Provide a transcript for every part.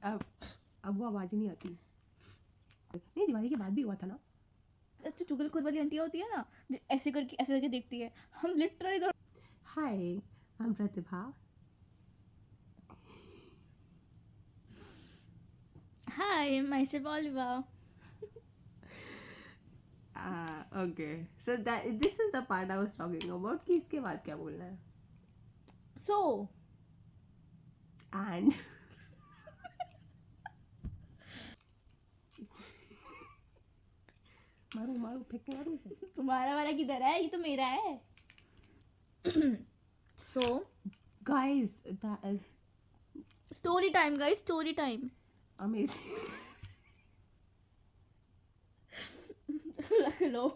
अब वो आवाज़ ही नहीं आती। नहीं, दिवाली के बाद भी हुआ था ना। अच्छा, चुगलखोर वाली आंटियाँ होती है ना, जो ऐसे करके देखती है, हम लिटरली तो। Hi, I am Pratibha. Hi, myself Olivia. Okay, so this is the part I was talking about कि इसके बाद क्या बोलना है। सो एंड मारू फेंक के मारू इसे। तुम्हारा वाला किधर है? ये तो मेरा है। So guys, that is story time guys, story time. Amazing. रख लो।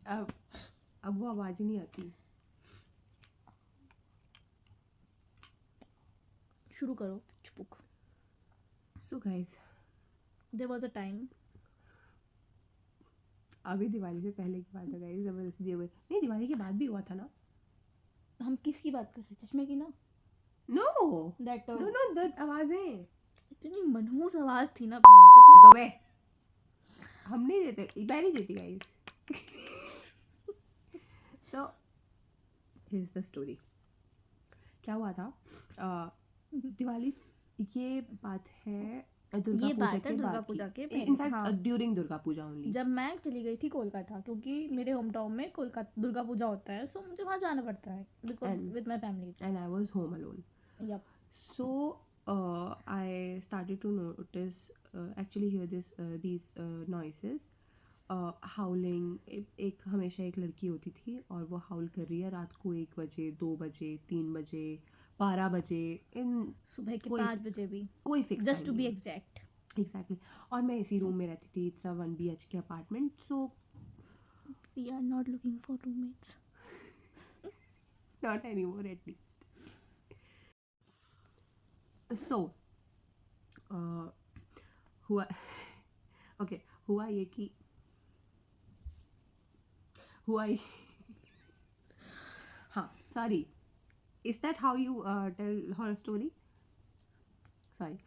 अब वो आवाज़ ही नहीं आती। शुरू करो चुपुक। So guys, there was a time. अभी दिवाली से पहले की बात है गाइस, जबरदस्ती दिए हुए। नहीं, दिवाली के बाद भी हुआ था ना। हम किसकी बात कर रहे हैं? चश्मे की ना? No that no no, the आवाज़ें इतनी मनहूस आवाज थी ना। दो बे, हम नहीं देते, मैं नहीं देती guys. So here is the story. क्या हुआ था दिवाली, ये बात है दुर्गा ये पूजा बात है के दुर्गा बाद पूजा के की, पहले, इनफैक्ट हाँ। During Durga Puja only. जब मैं चली गई थी कोलकाता, क्योंकि मेरे होम टाउन में कोलकाता दुर्गा पूजा होता है, सो मुझे वहाँ जाना पड़ता है because with my family. And I was home alone. Yup. So I started to notice, actually hear these noises, howling। एक हमेशा एक लड़की होती थी और वो हाउल कर रही है रात को 1 बजे, 2 बजे, 3 बजे, 12 बजे, इन सुबह के कोई 5 बजे भी, कोई fix just to be exact. Exactly. और मैं इसी रूम में रहती थी। It's a 1 BHK apartment, so we are not looking for roommates. Not any more at least. So हुआ ओके, हुआ ये कि हाँ, sorry, is that how you tell horror story? Sorry.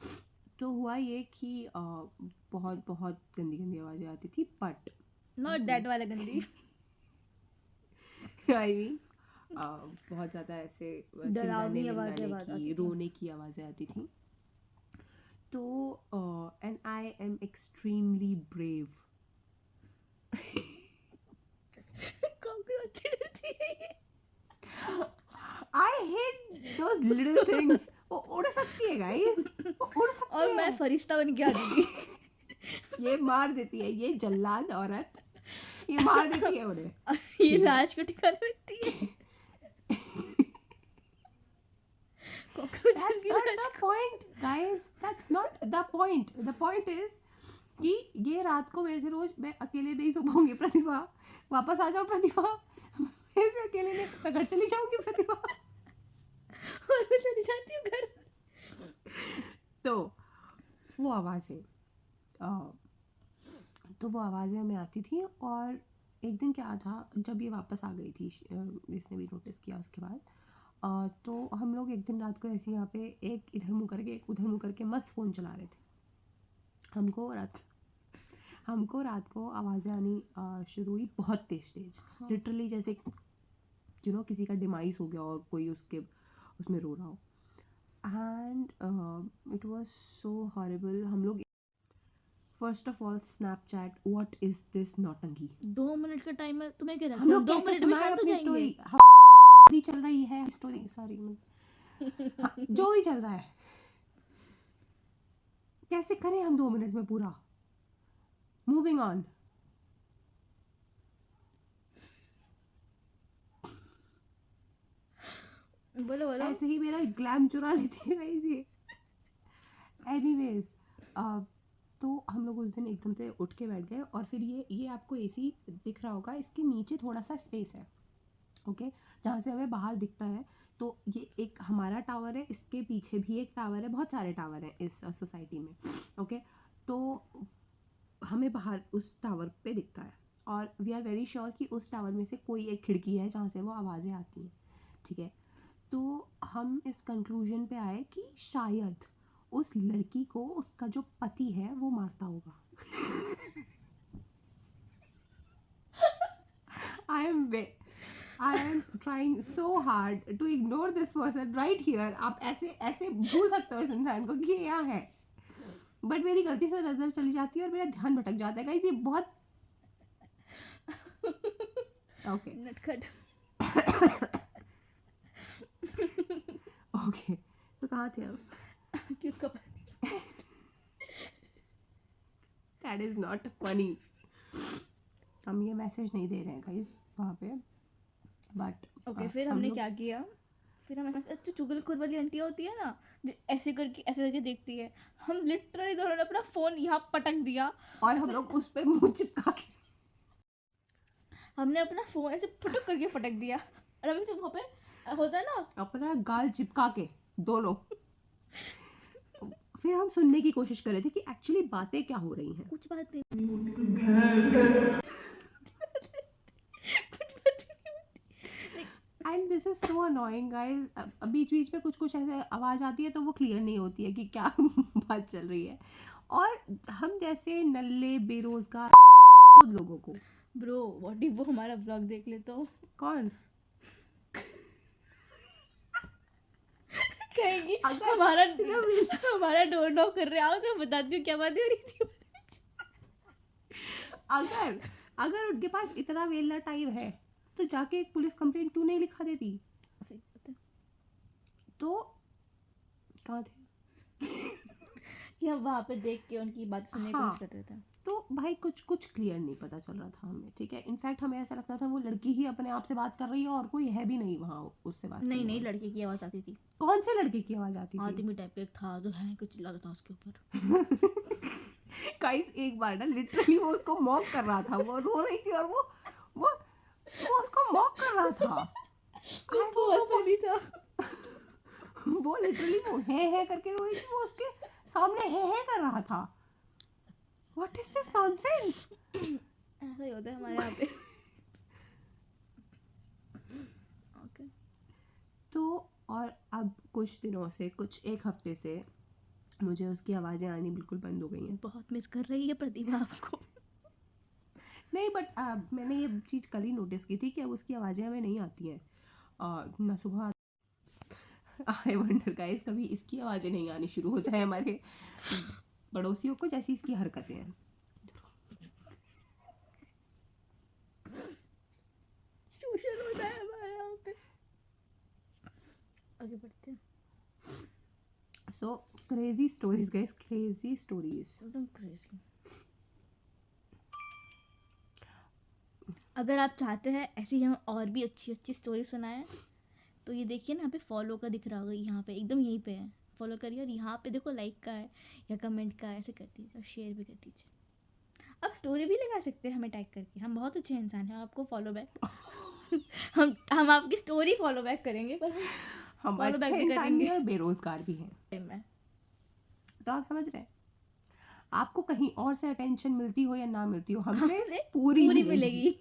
तो हुआ ये कि बहुत बहुत गंदी गंदी आवाज़ें आती थी, बट नॉट दैट वाला गंदी। आई मीन बहुत ज़्यादा ऐसे चिल्लाने मिल्लाने की, रोने की आवाज़ें आती थी। तो and I am extremely brave. Cockroach डरती है ये। I hate those little things. वो उड़ सकती है गाइस, वो उड़ सकती और है। मैं फरिश्ता बन के आती थी। ये मार देती है, ये जल्लाद औरत, ये मार देती है उन्हें। ये लाश को ठिकाने रखती है। That's not the point, guys. That's not the point. The point is कि ये रात को मेरे से रोज, मैं अकेले नहीं सो पाऊंगी प्रतिभा, वापस आ जाओ प्रतिभा, मेरे से अकेले नहीं, मैं घर चली जाऊंगी प्रतिभा। और मैं चली जाती हूँ घर। तो वो आवाज़ें हमें आती थी। और एक दिन क्या था, जब ये वापस आ गई थी, इसने भी नोटिस किया उसके बाद, तो हम लोग एक दिन रात को ऐसे यहाँ पे एक इधर मुँह करके एक उधर मुँह करके मस्त फ़ोन चला रहे थे। हमको रात को आवाज़ें आनी शुरू हुई, बहुत तेज़, लिटरली जैसे किसी का डिमाइस हो गया और कोई उसमें रो रहा हो। And it was so horrible. हम लोग first of all Snapchat, what is this नौटंकी। 2 मिनट का टाइम है, तुम्हें क्या लगता हम है लोग 2 कैसे मिनट में सुनाए शांत हो अपनी जाएंगे? स्टोरी, चल रही है स्टोरी, सॉरी, हाँ, जो भी चल रहा है, कैसे करें हम 2 मिनट में पूरा। Moving on. बोलो बोलो। ऐसे ही मेरा ग्लैम चुरा लेती है गाइस ये। एनीवेज, तो हम लोग उस दिन एकदम से उठ के बैठ गए। और फिर ये आपको एसी दिख रहा होगा, इसके नीचे थोड़ा सा स्पेस है, ओके, जहाँ से हमें बाहर दिखता है। तो ये एक हमारा टावर है, इसके पीछे भी एक टावर है, बहुत सारे टावर हैं इस सोसाइटी में, ओके। तो हमें बाहर उस टावर पे दिखता है, और वी आर वेरी श्योर कि उस टावर में से कोई एक खिड़की है जहाँ से वो आवाज़ें आती हैं, ठीक है। तो हम इस कंक्लूजन पे आए कि शायद उस लड़की को उसका जो पति है वो मारता होगा। I am trying so hard to ignore this person right here. आप ऐसे ऐसे भूल सकते हो इस इंसान को कि ये यहाँ है, बट मेरी गलती से नजर चली जाती है और मेरा ध्यान भटक जाता है। गाइस ये बहुत ओके नटखट। ओके, तो कहाँ थे हम? कि उसका दैट इज नॉट फनी। हम ये मैसेज नहीं दे रहे हैं गाइस वहाँ पे, बट ओके फिर हमने क्या किया, फिर हमें अच्छा चुगलखोर वाली आंटी होती है ना जो ऐसे करके देखती है, हम लिटरली दोनों ने अपना फोन यहाँ पटक दिया और हम लोग उस पे मुंह चिपका के हमने अपना फोन ऐसे फटक करके पटक दिया और हमें से वहाँ पे होता है ना अपना गाल चिपका के दोनों। फिर हम सुनने की कोशिश कर रहे थे कि एक्चुअली बातें क्या हो रही हैं। कुछ बात नहीं and this is so annoying guys. बीच बीच में कुछ ऐसे आवाज़ आती है तो वो क्लियर नहीं होती है कि क्या बात चल रही है, और हम जैसे नल्ले बेरोजगार लोगों को ब्रो व्हाट इफ वो हमारा ब्लॉग देख ले तो कौन कहेंगी हमारा डोर नॉक कर रहे आओ तो बताती हूँ क्या बात हो रही थी। अगर उनके पास इतना वेला टाइम है तो जाके एक पुलिस कंप्लेंट क्यों नहीं लिखा देती? तो कहाँ थे कि हम वहाँ पे देख के उनकी बात सुनने की कोशिश कर रहे थे। तो भाई कुछ क्लियर नहीं पता चल रहा था हमें, ठीक है। इनफैक्ट हमें ऐसा लगता था वो लड़की ही अपने आप से बात कर रही है और कोई है भी नहीं वहाँ उससे बात नहीं लड़के की आवाज़ आती थी। कौन से लड़के की आवाज़ आती थी? आदमी टाइप का एक था जो है कुछ चिल्ला रहा था उसके ऊपर। गाइस एक बार ना लिटरली वो उसको मॉक कर रहा था, वो रो रही थी और वो उसको मॉक कर रहा था। वो लिटरली वो है करके रोई थी, वो उसके सामने है कर रहा था। What is this nonsense? ऐसा ही होता है हमारे यहाँ पे। ओके तो और अब कुछ दिनों से, कुछ एक हफ्ते से मुझे उसकी आवाज़ें आनी बिल्कुल बंद हो गई हैं। बहुत मिस कर रही है प्रतिभा आपको। नहीं बट मैंने ये चीज़ कल ही नोटिस की थी कि अब उसकी आवाज़ें हमें नहीं आती हैं ना सुबह। आई वंडर गाइस कभी इसकी आवाज़ें नहीं आनी शुरू हो जाए हमारे पड़ोसियों को जैसी इसकी हरकतें हैं। शोषण होता है हमारे यहाँ पे। आगे बढ़ते हैं। So crazy stories guys, crazy stories, एकदम क्रेजी। अगर आप चाहते हैं ऐसी हम और भी अच्छी अच्छी स्टोरी सुनाएं तो ये देखिए ना यहाँ पे फॉलो का दिख रहा होगा, यहाँ पे एकदम यहीं पे है, फॉलो करिए और यहाँ पे देखो लाइक का है या कमेंट का, ऐसे कर दीजिए और शेयर भी कर दीजिए। अब स्टोरी भी लगा सकते हैं हमें टैग करके, हम बहुत अच्छे इंसान हैं, आपको फॉलो बैक हम आपकी स्टोरी फॉलो बैक करेंगे, पर हम अच्छे इंसान भी हैं और बेरोजगार भी हैं। तो आप समझ रहे हैं, आपको कहीं और से अटेंशन मिलती हो या ना मिलती हो, हमसे पूरी मिलेगी।